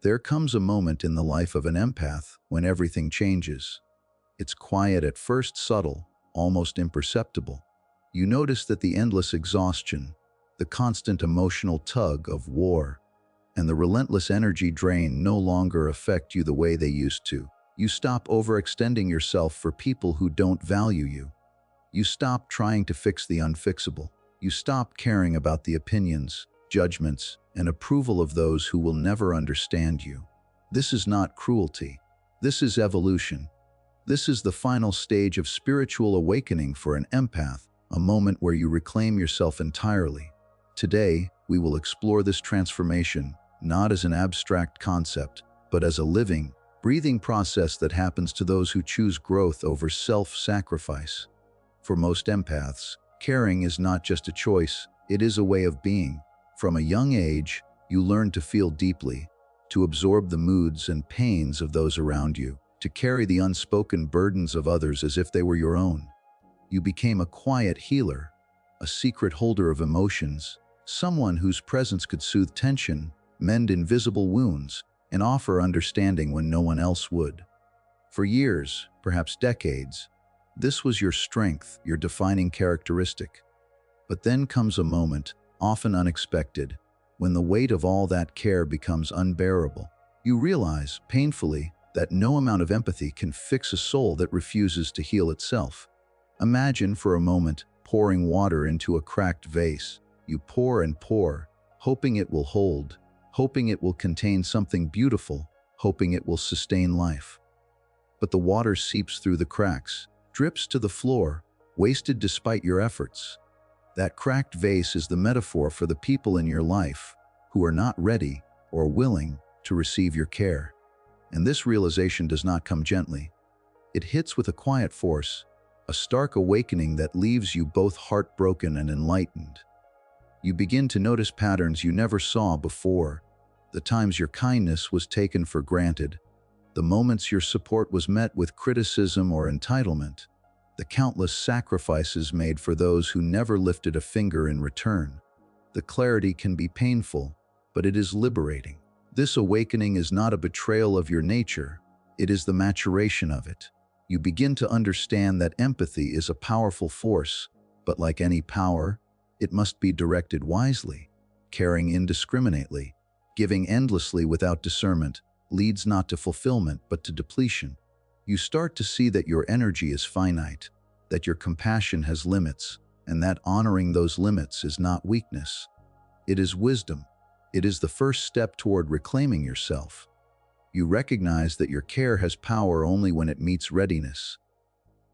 There comes a moment in the life of an empath when everything changes. It's quiet at first, subtle, almost imperceptible. You notice that the endless exhaustion, the constant emotional tug of war, and the relentless energy drain no longer affect you the way they used to. You stop overextending yourself for people who don't value you. You stop trying to fix the unfixable. You stop caring about the opinions, judgments, and approval of those who will never understand you. This is not cruelty. This is evolution. This is the final stage of spiritual awakening for an empath, a moment where you reclaim yourself entirely. Today, we will explore this transformation, not as an abstract concept, but as a living, breathing process that happens to those who choose growth over self-sacrifice. For most empaths, caring is not just a choice, it is a way of being. From a young age, you learn to feel deeply, to absorb the moods and pains of those around you, to carry the unspoken burdens of others as if they were your own. You became a quiet healer, a secret holder of emotions, someone whose presence could soothe tension, mend invisible wounds, and offer understanding when no one else would. For years, perhaps decades, this was your strength, your defining characteristic. But then comes a moment, often unexpected, when the weight of all that care becomes unbearable. You realize, painfully, that no amount of empathy can fix a soul that refuses to heal itself. Imagine for a moment pouring water into a cracked vase. You pour and pour, hoping it will hold, hoping it will contain something beautiful, hoping it will sustain life. But the water seeps through the cracks, drips to the floor, wasted despite your efforts. That cracked vase is the metaphor for the people in your life who are not ready or willing to receive your care. And this realization does not come gently. It hits with a quiet force, a stark awakening that leaves you both heartbroken and enlightened. You begin to notice patterns you never saw before, the times your kindness was taken for granted, the moments your support was met with criticism or entitlement, the countless sacrifices made for those who never lifted a finger in return. The clarity can be painful, but it is liberating. This awakening is not a betrayal of your nature, it is the maturation of it. You begin to understand that empathy is a powerful force, but like any power, it must be directed wisely. Caring indiscriminately, giving endlessly without discernment, leads not to fulfillment but to depletion. You start to see that your energy is finite, that your compassion has limits, and that honoring those limits is not weakness. It is wisdom. It is the first step toward reclaiming yourself. You recognize that your care has power only when it meets readiness,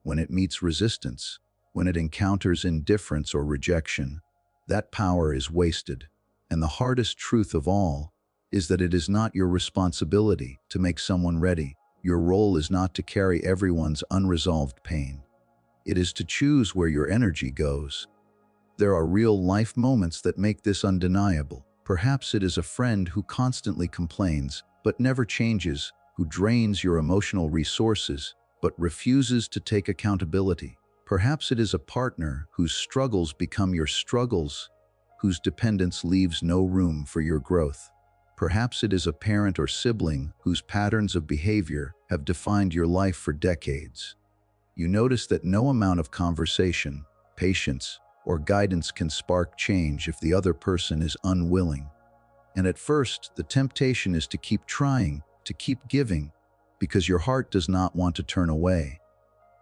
when it meets resistance, when it encounters indifference or rejection. That power is wasted. And the hardest truth of all is that it is not your responsibility to make someone ready. Your role is not to carry everyone's unresolved pain. It is to choose where your energy goes. There are real-life moments that make this undeniable. Perhaps it is a friend who constantly complains but never changes, who drains your emotional resources but refuses to take accountability. Perhaps it is a partner whose struggles become your struggles, whose dependence leaves no room for your growth. Perhaps it is a parent or sibling whose patterns of behavior have defined your life for decades. You notice that no amount of conversation, patience, or guidance can spark change if the other person is unwilling. And at first, the temptation is to keep trying, to keep giving, because your heart does not want to turn away.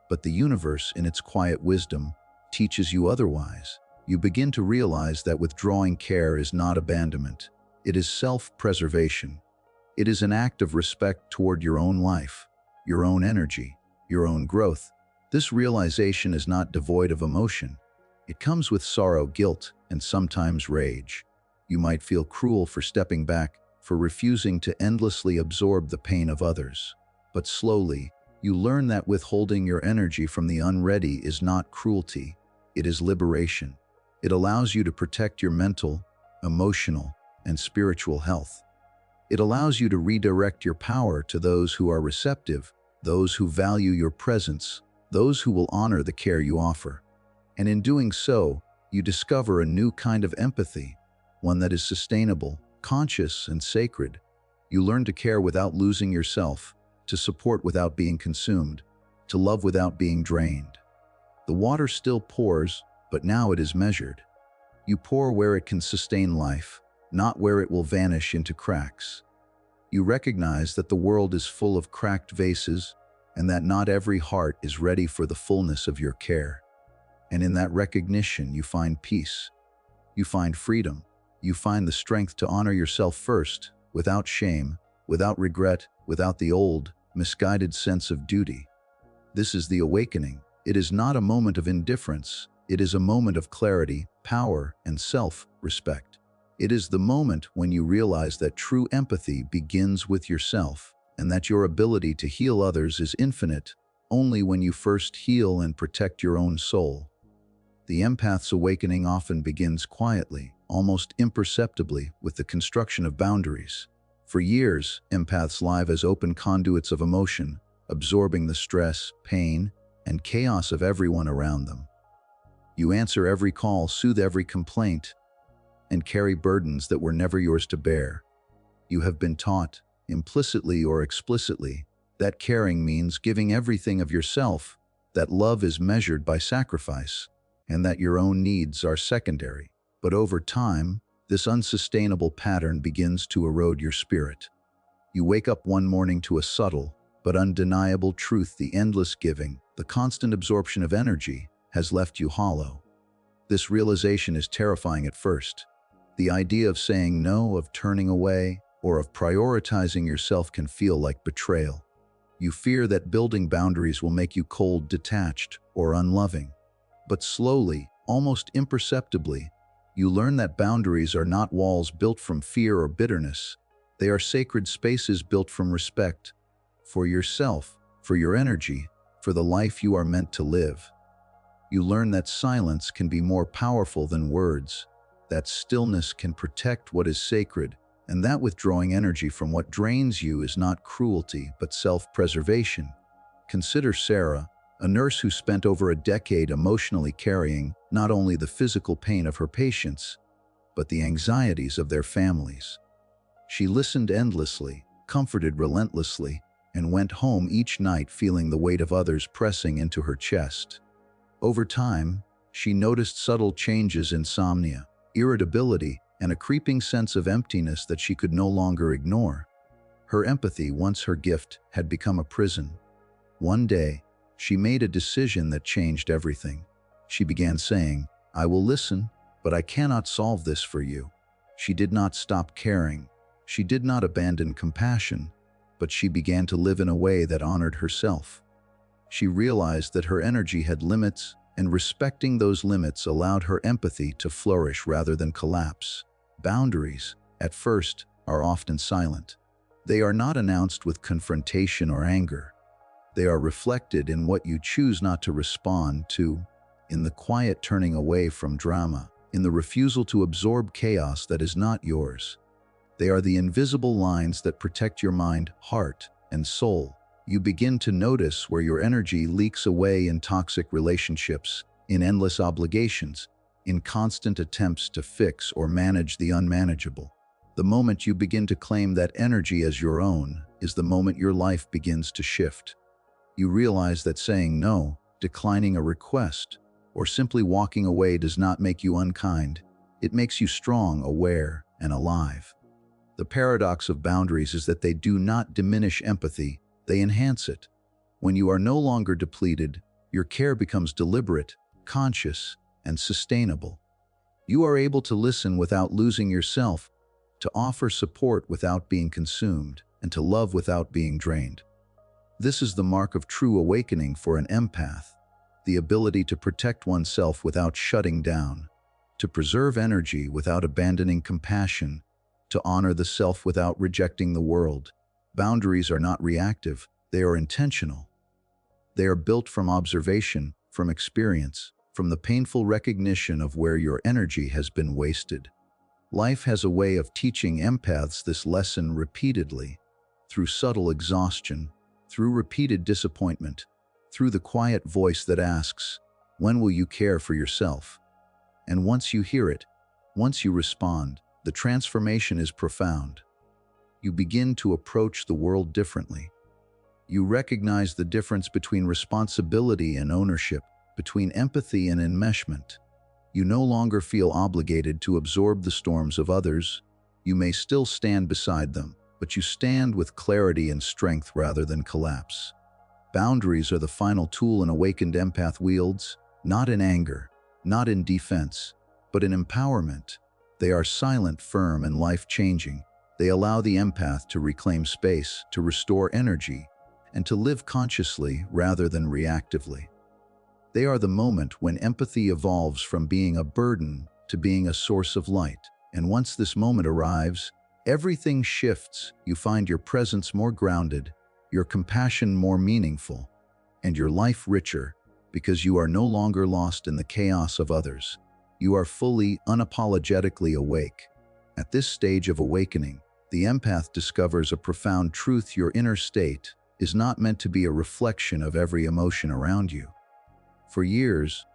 But the universe, in its quiet wisdom, teaches you otherwise. You begin to realize that withdrawing care is not abandonment. It is self-preservation. It is an act of respect toward your own life, your own energy, your own growth. This realization is not devoid of emotion. It comes with sorrow, guilt, and sometimes rage. You might feel cruel for stepping back, for refusing to endlessly absorb the pain of others. But slowly, you learn that withholding your energy from the unready is not cruelty, it is liberation. It allows you to protect your mental, emotional, and spiritual health. It allows you to redirect your power to those who are receptive, those who value your presence, those who will honor the care you offer. And in doing so, you discover a new kind of empathy, one that is sustainable, conscious, and sacred. You learn to care without losing yourself, to support without being consumed, to love without being drained. The water still pours, but now it is measured. You pour where it can sustain life, not where it will vanish into cracks. You recognize that the world is full of cracked vases, and that not every heart is ready for the fullness of your care. And in that recognition, you find peace. You find freedom. You find the strength to honor yourself first, without shame, without regret, without the old, misguided sense of duty. This is the awakening. It is not a moment of indifference. It is a moment of clarity, power, and self-respect. It is the moment when you realize that true empathy begins with yourself, and that your ability to heal others is infinite only when you first heal and protect your own soul. The empath's awakening often begins quietly, almost imperceptibly, with the construction of boundaries. For years, empaths live as open conduits of emotion, absorbing the stress, pain, and chaos of everyone around them. You answer every call, soothe every complaint, and carry burdens that were never yours to bear. You have been taught, implicitly or explicitly, that caring means giving everything of yourself, that love is measured by sacrifice, and that your own needs are secondary. But over time, this unsustainable pattern begins to erode your spirit. You wake up one morning to a subtle but undeniable truth: the endless giving, the constant absorption of energy, has left you hollow. This realization is terrifying at first. The idea of saying no, of turning away, or of prioritizing yourself can feel like betrayal. You fear that building boundaries will make you cold, detached, or unloving. But slowly, almost imperceptibly, you learn that boundaries are not walls built from fear or bitterness. They are sacred spaces built from respect for yourself, for your energy, for the life you are meant to live. You learn that silence can be more powerful than words, that stillness can protect what is sacred, and that withdrawing energy from what drains you is not cruelty, but self-preservation. Consider Sarah, a nurse who spent over a decade emotionally carrying not only the physical pain of her patients, but the anxieties of their families. She listened endlessly, comforted relentlessly, and went home each night feeling the weight of others pressing into her chest. Over time, she noticed subtle changes: insomnia, irritability, and a creeping sense of emptiness that she could no longer ignore. Her empathy, once her gift, had become a prison. One day, she made a decision that changed everything. She began saying, "I will listen, but I cannot solve this for you." She did not stop caring. She did not abandon compassion, but she began to live in a way that honored herself. She realized that her energy had limits, and respecting those limits allowed her empathy to flourish rather than collapse. Boundaries, at first, are often silent. They are not announced with confrontation or anger. They are reflected in what you choose not to respond to, in the quiet turning away from drama, in the refusal to absorb chaos that is not yours. They are the invisible lines that protect your mind, heart, and soul. You begin to notice where your energy leaks away in toxic relationships, in endless obligations, in constant attempts to fix or manage the unmanageable. The moment you begin to claim that energy as your own is the moment your life begins to shift. You realize that saying no, declining a request, or simply walking away does not make you unkind. It makes you strong, aware, and alive. The paradox of boundaries is that they do not diminish empathy, they enhance it. When you are no longer depleted, your care becomes deliberate, conscious, and sustainable. You are able to listen without losing yourself, to offer support without being consumed, and to love without being drained. This is the mark of true awakening for an empath: the ability to protect oneself without shutting down, to preserve energy without abandoning compassion, to honor the self without rejecting the world. Boundaries are not reactive, they are intentional. They are built from observation, from experience, from the painful recognition of where your energy has been wasted. Life has a way of teaching empaths this lesson repeatedly, through subtle exhaustion, through repeated disappointment, through the quiet voice that asks, "When will you care for yourself?" And once you hear it, once you respond, the transformation is profound. you begin to approach the world differently. You recognize the difference between responsibility and ownership, between empathy and enmeshment. You no longer feel obligated to absorb the storms of others. You may still stand beside them, but you stand with clarity and strength rather than collapse. Boundaries are the final tool an awakened empath wields, not in anger, not in defense, but in empowerment. They are silent, firm, and life-changing. They allow the empath to reclaim space, to restore energy, and to live consciously rather than reactively. They are the moment when empathy evolves from being a burden to being a source of light. And once this moment arrives, everything shifts. You find your presence more grounded, your compassion more meaningful, and your life richer because you are no longer lost in the chaos of others. You are fully, unapologetically awake. At this stage of awakening, the empath discovers a profound truth: your inner state is not meant to be a reflection of every emotion around you. For years,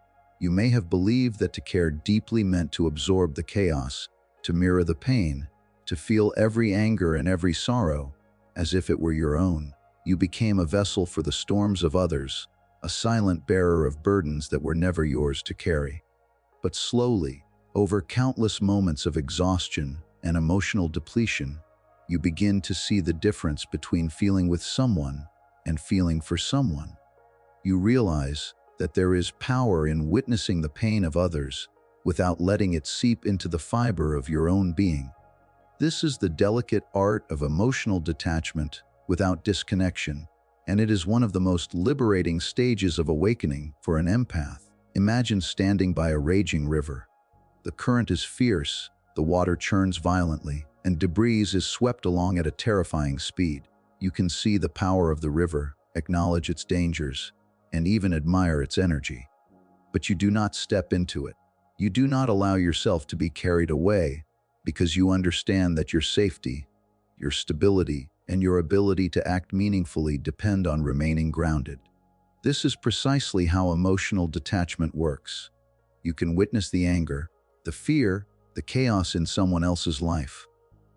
you may have believed that to care deeply meant to absorb the chaos, to mirror the pain, to feel every anger and every sorrow as if it were your own. You became a vessel for the storms of others, a silent bearer of burdens that were never yours to carry. But slowly, over countless moments of exhaustion and emotional depletion, you begin to see the difference between feeling with someone and feeling for someone. You realize that there is power in witnessing the pain of others without letting it seep into the fiber of your own being. This is the delicate art of emotional detachment without disconnection, and it is one of the most liberating stages of awakening for an empath. Imagine standing by a raging river. The current is fierce, the water churns violently, and debris is swept along at a terrifying speed. You can see the power of the river, acknowledge its dangers, and even admire its energy. But you do not step into it. You do not allow yourself to be carried away because you understand that your safety, your stability, and your ability to act meaningfully depend on remaining grounded. This is precisely how emotional detachment works. You can witness the anger, the fear, the chaos in someone else's life.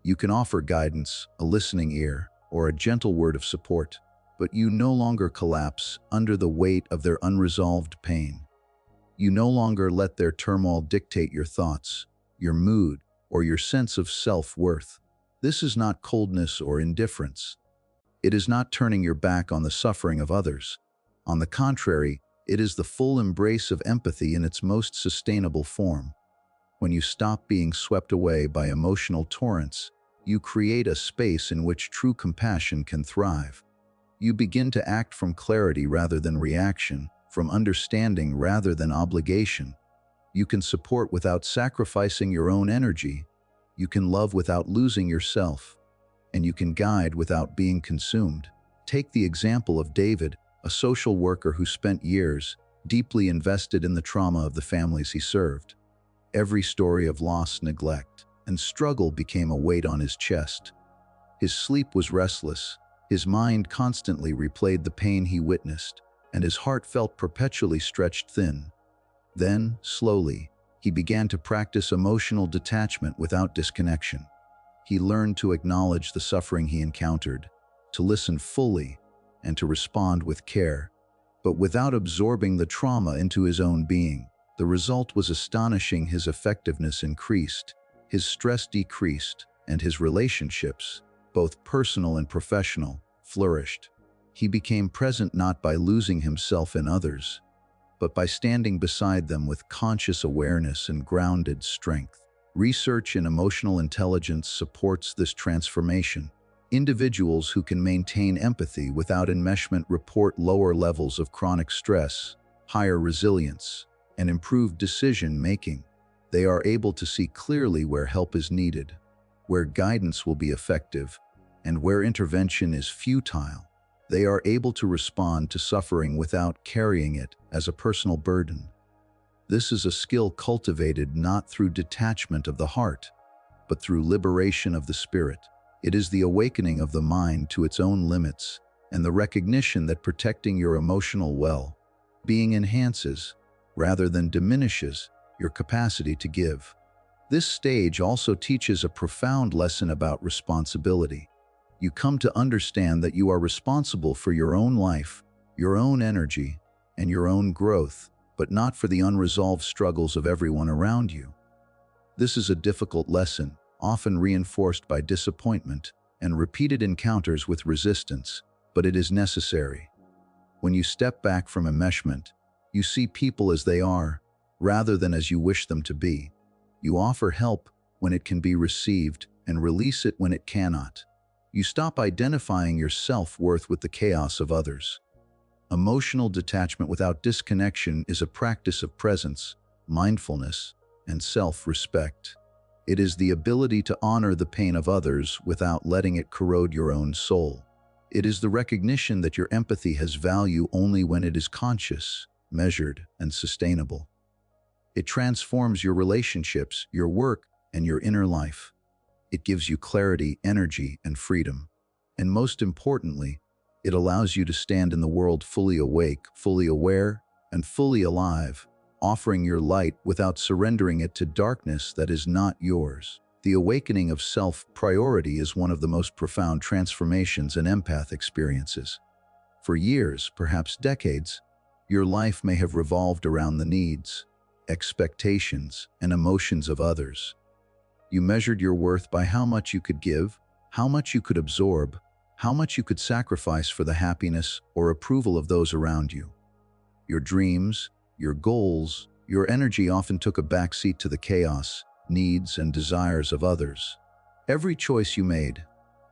You can offer guidance, a listening ear, or a gentle word of support, but you no longer collapse under the weight of their unresolved pain. You no longer let their turmoil dictate your thoughts, your mood, or your sense of self-worth. This is not coldness or indifference. It is not turning your back on the suffering of others. On the contrary, it is the full embrace of empathy in its most sustainable form. When you stop being swept away by emotional torrents, you create a space in which true compassion can thrive. You begin to act from clarity rather than reaction, from understanding rather than obligation. You can support without sacrificing your own energy. You can love without losing yourself. And you can guide without being consumed. Take the example of David, a social worker who spent years deeply invested in the trauma of the families he served. Every story of loss, neglect, and struggle became a weight on his chest. His sleep was restless. His mind constantly replayed the pain he witnessed, and his heart felt perpetually stretched thin. Then, slowly, he began to practice emotional detachment without disconnection. He learned to acknowledge the suffering he encountered, to listen fully, and to respond with care, but without absorbing the trauma into his own being. The result was astonishing. His effectiveness increased, his stress decreased, and his relationships, both personal and professional, flourished. He became present not by losing himself in others, but by standing beside them with conscious awareness and grounded strength. Research in emotional intelligence supports this transformation. Individuals who can maintain empathy without enmeshment report lower levels of chronic stress, higher resilience, and improved decision-making. They are able to see clearly where help is needed, where guidance will be effective, and where intervention is futile. They are able to respond to suffering without carrying it as a personal burden. This is a skill cultivated not through detachment of the heart, but through liberation of the spirit. It is the awakening of the mind to its own limits and the recognition that protecting your emotional well-being enhances, rather than diminishes, your capacity to give. This stage also teaches a profound lesson about responsibility. You come to understand that you are responsible for your own life, your own energy, and your own growth, but not for the unresolved struggles of everyone around you. This is a difficult lesson, often reinforced by disappointment and repeated encounters with resistance, but it is necessary. When you step back from enmeshment, you see people as they are, rather than as you wish them to be. You offer help when it can be received and release it when it cannot. You stop identifying your self-worth with the chaos of others. Emotional detachment without disconnection is a practice of presence, mindfulness, and self-respect. It is the ability to honor the pain of others without letting it corrode your own soul. It is the recognition that your empathy has value only when it is conscious, measured, and sustainable. It transforms your relationships, your work, and your inner life. It gives you clarity, energy, and freedom. And most importantly, it allows you to stand in the world fully awake, fully aware, and fully alive, offering your light without surrendering it to darkness that is not yours. The awakening of self-priority is one of the most profound transformations an empath experiences. For years, perhaps decades, your life may have revolved around the needs, expectations, and emotions of others. You measured your worth by how much you could give, how much you could absorb, how much you could sacrifice for the happiness or approval of those around you. Your dreams, your goals, your energy often took a backseat to the chaos, needs, and desires of others. Every choice you made,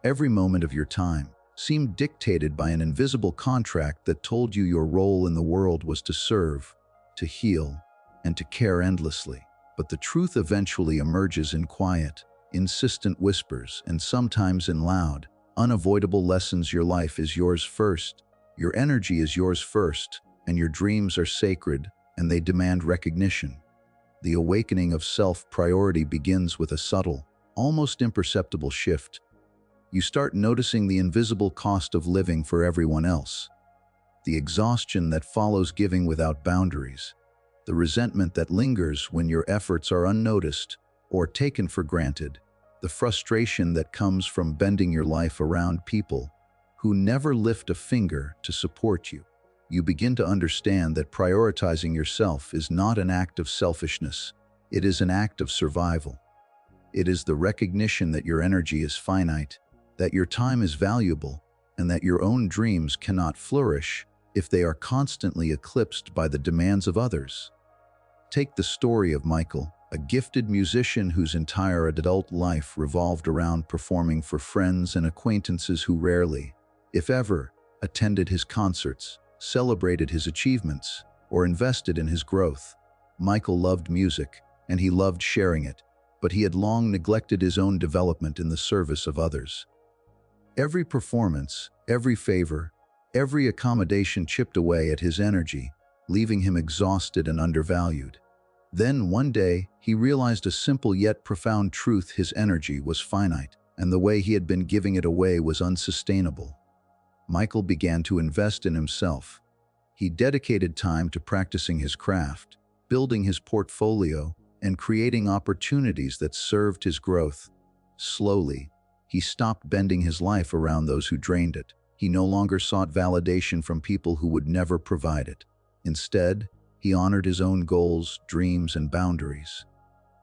every moment of your time, seemed dictated by an invisible contract that told you your role in the world was to serve, to heal, and to care endlessly. But the truth eventually emerges in quiet, insistent whispers, and sometimes in loud, unavoidable lessons. Your life is yours first, your energy is yours first, and your dreams are sacred, and they demand recognition. The awakening of self-priority begins with a subtle, almost imperceptible shift. You start noticing the invisible cost of living for everyone else, the exhaustion that follows giving without boundaries, the resentment that lingers when your efforts are unnoticed or taken for granted, the frustration that comes from bending your life around people who never lift a finger to support you. You begin to understand that prioritizing yourself is not an act of selfishness. It is an act of survival. It is the recognition that your energy is finite, that your time is valuable, and that your own dreams cannot flourish if they are constantly eclipsed by the demands of others. Take the story of Michael, a gifted musician whose entire adult life revolved around performing for friends and acquaintances who rarely, if ever, attended his concerts, celebrated his achievements, or invested in his growth. Michael loved music, and he loved sharing it, but he had long neglected his own development in the service of others. Every performance, every favor, every accommodation chipped away at his energy, leaving him exhausted and undervalued. Then, one day, he realized a simple yet profound truth: his energy was finite, and the way he had been giving it away was unsustainable. Michael began to invest in himself. He dedicated time to practicing his craft, building his portfolio, and creating opportunities that served his growth. Slowly, he stopped bending his life around those who drained it. He no longer sought validation from people who would never provide it. Instead, he honored his own goals, dreams, and boundaries.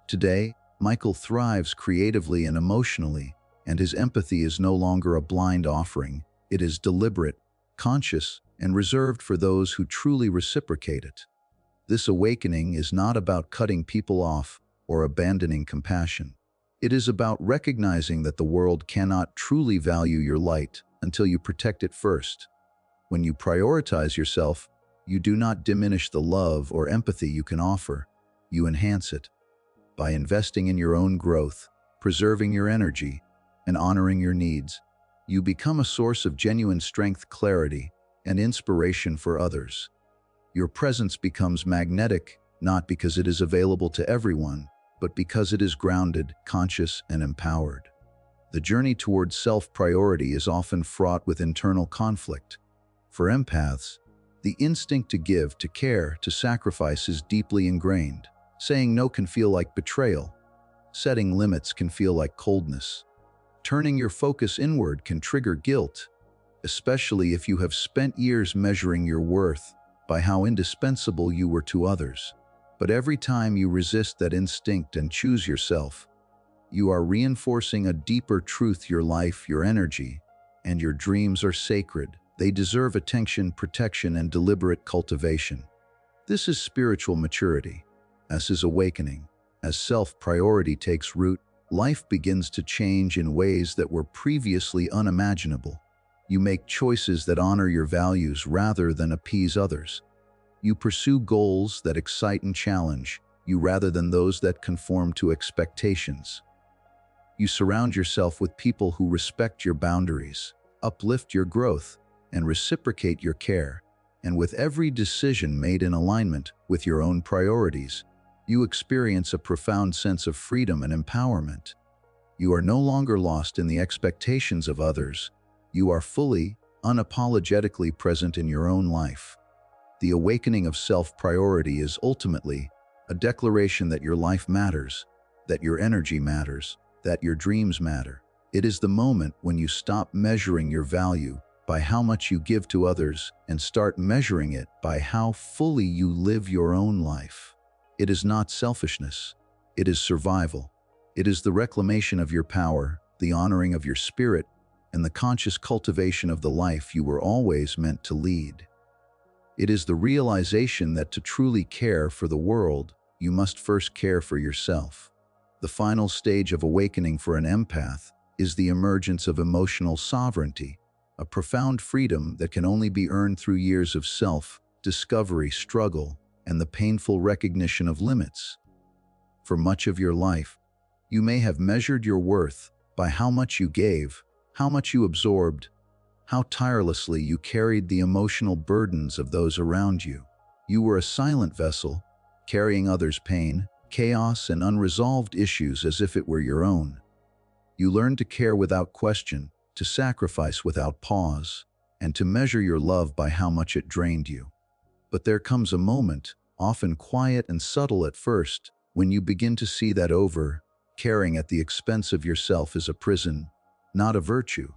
Today, Michael thrives creatively and emotionally, and his empathy is no longer a blind offering. It is deliberate, conscious, and reserved for those who truly reciprocate it. This awakening is not about cutting people off or abandoning compassion. It is about recognizing that the world cannot truly value your light until you protect it first. When you prioritize yourself, you do not diminish the love or empathy you can offer, you enhance it. By investing in your own growth, preserving your energy, and honoring your needs, you become a source of genuine strength, clarity, and inspiration for others. Your presence becomes magnetic, not because it is available to everyone, but because it is grounded, conscious, and empowered. The journey towards self-priority is often fraught with internal conflict. For empaths, the instinct to give, to care, to sacrifice is deeply ingrained. Saying no can feel like betrayal. Setting limits can feel like coldness. Turning your focus inward can trigger guilt, especially if you have spent years measuring your worth by how indispensable you were to others. But every time you resist that instinct and choose yourself, you are reinforcing a deeper truth: your life, your energy, and your dreams are sacred. They deserve attention, protection, and deliberate cultivation. This is spiritual maturity. As is awakening. As self-priority takes root, life begins to change in ways that were previously unimaginable. You make choices that honor your values rather than appease others. You pursue goals that excite and challenge you rather than those that conform to expectations. You surround yourself with people who respect your boundaries, uplift your growth, and reciprocate your care. And with every decision made in alignment with your own priorities, you experience a profound sense of freedom and empowerment. You are no longer lost in the expectations of others. You are fully, unapologetically present in your own life. The awakening of self-priority is ultimately a declaration that your life matters, that your energy matters, that your dreams matter. It is the moment when you stop measuring your value by how much you give to others and start measuring it by how fully you live your own life. It is not selfishness. It is survival. It is the reclamation of your power, the honoring of your spirit, and the conscious cultivation of the life you were always meant to lead. It is the realization that to truly care for the world, you must first care for yourself. The final stage of awakening for an empath is the emergence of emotional sovereignty, a profound freedom that can only be earned through years of self-discovery, struggle, and the painful recognition of limits. For much of your life, you may have measured your worth by how much you gave, how much you absorbed, how tirelessly you carried the emotional burdens of those around you. You were a silent vessel, carrying others' pain, chaos, and unresolved issues as if it were your own. You learned to care without question, to sacrifice without pause, and to measure your love by how much it drained you. But there comes a moment, often quiet and subtle at first, when you begin to see that caring at the expense of yourself is a prison, not a virtue.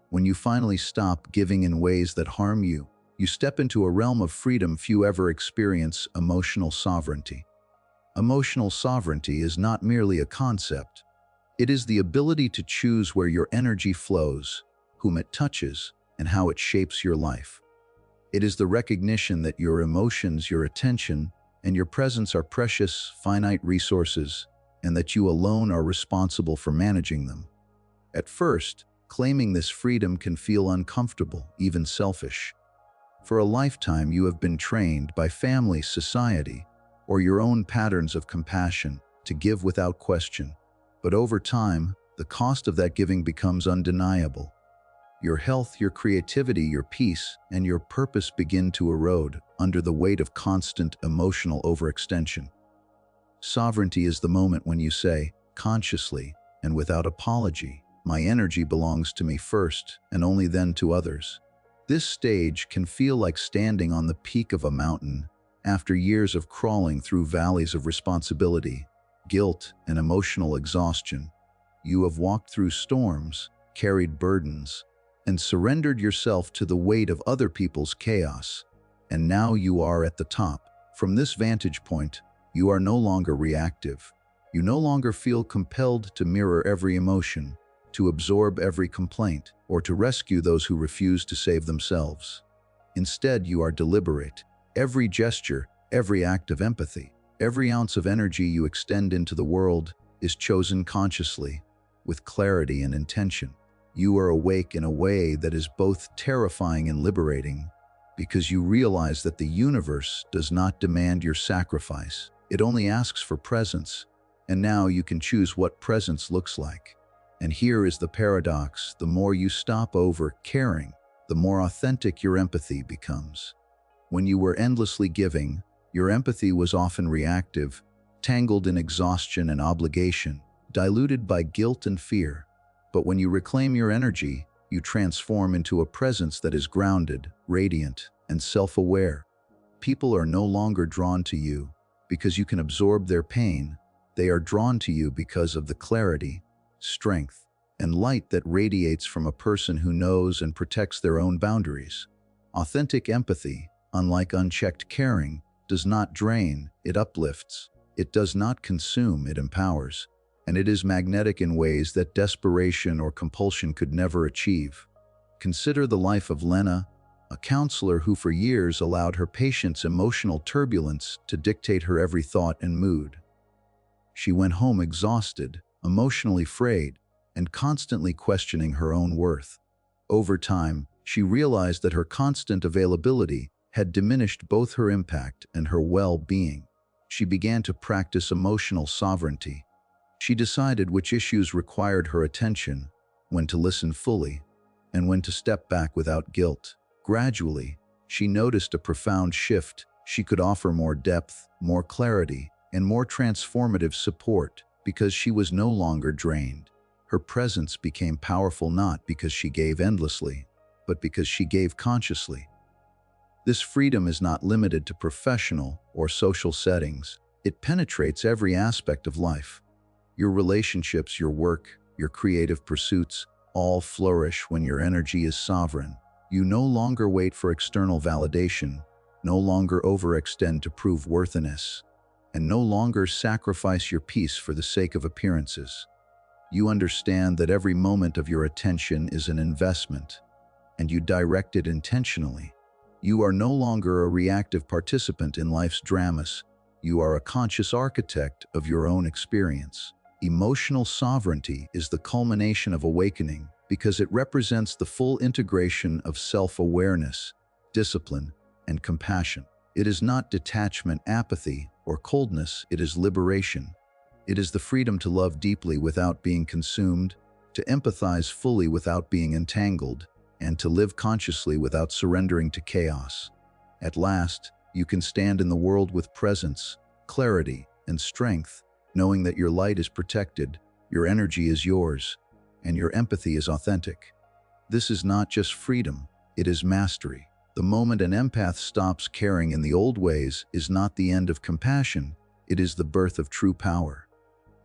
When you finally stop giving in ways that harm you, you step into a realm of freedom few ever experience: emotional sovereignty. Emotional sovereignty is not merely a concept. It is the ability to choose where your energy flows, whom it touches, and how it shapes your life. It is the recognition that your emotions, your attention, and your presence are precious, finite resources, and that you alone are responsible for managing them. At first, claiming this freedom can feel uncomfortable, even selfish. For a lifetime, you have been trained by family, society, or your own patterns of compassion to give without question. But over time, the cost of that giving becomes undeniable. Your health, your creativity, your peace, and your purpose begin to erode under the weight of constant emotional overextension. Sovereignty is the moment when you say, consciously and without apology, "My energy belongs to me first, and only then to others." This stage can feel like standing on the peak of a mountain after years of crawling through valleys of responsibility, guilt, and emotional exhaustion. You have walked through storms, carried burdens, and surrendered yourself to the weight of other people's chaos. And now you are at the top. From this vantage point, you are no longer reactive. You no longer feel compelled to mirror every emotion, to absorb every complaint, or to rescue those who refuse to save themselves. Instead, you are deliberate. Every gesture, every act of empathy, every ounce of energy you extend into the world is chosen consciously, with clarity and intention. You are awake in a way that is both terrifying and liberating, because you realize that the universe does not demand your sacrifice. It only asks for presence, and now you can choose what presence looks like. And here is the paradox: the more you stop over-caring, the more authentic your empathy becomes. When you were endlessly giving, your empathy was often reactive, tangled in exhaustion and obligation, diluted by guilt and fear. But when you reclaim your energy, you transform into a presence that is grounded, radiant, and self-aware. People are no longer drawn to you because you can absorb their pain. They are drawn to you because of the clarity, strength, and light that radiates from a person who knows and protects their own boundaries. Authentic empathy, unlike unchecked caring, does not drain, it uplifts. It does not consume, it empowers. And it is magnetic in ways that desperation or compulsion could never achieve. Consider the life of Lena, a counselor who for years allowed her patients' emotional turbulence to dictate her every thought and mood. She went home exhausted, emotionally frayed, and constantly questioning her own worth. Over time, she realized that her constant availability had diminished both her impact and her well-being. She began to practice emotional sovereignty. She decided which issues required her attention, when to listen fully, and when to step back without guilt. Gradually, she noticed a profound shift. She could offer more depth, more clarity, and more transformative support because she was no longer drained. Her presence became powerful not because she gave endlessly, but because she gave consciously. This freedom is not limited to professional or social settings. It penetrates every aspect of life. Your relationships, your work, your creative pursuits, all flourish when your energy is sovereign. You no longer wait for external validation, no longer overextend to prove worthiness, and no longer sacrifice your peace for the sake of appearances. You understand that every moment of your attention is an investment, and you direct it intentionally. You are no longer a reactive participant in life's dramas. You are a conscious architect of your own experience. Emotional sovereignty is the culmination of awakening because it represents the full integration of self-awareness, discipline, and compassion. It is not detachment, apathy, or coldness, it is liberation. It is the freedom to love deeply without being consumed, to empathize fully without being entangled, and to live consciously without surrendering to chaos. At last, you can stand in the world with presence, clarity, and strength, knowing that your light is protected, your energy is yours, and your empathy is authentic. This is not just freedom, it is mastery. The moment an empath stops caring in the old ways is not the end of compassion, it is the birth of true power.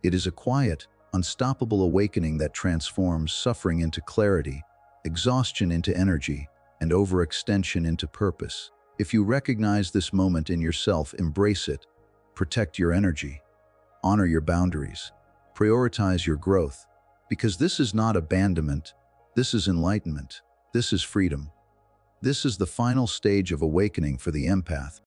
It is a quiet, unstoppable awakening that transforms suffering into clarity, exhaustion into energy, and overextension into purpose. If you recognize this moment in yourself, embrace it. Protect your energy. Honor your boundaries. Prioritize your growth. Because this is not abandonment, this is enlightenment. This is freedom. This is the final stage of awakening for the empath.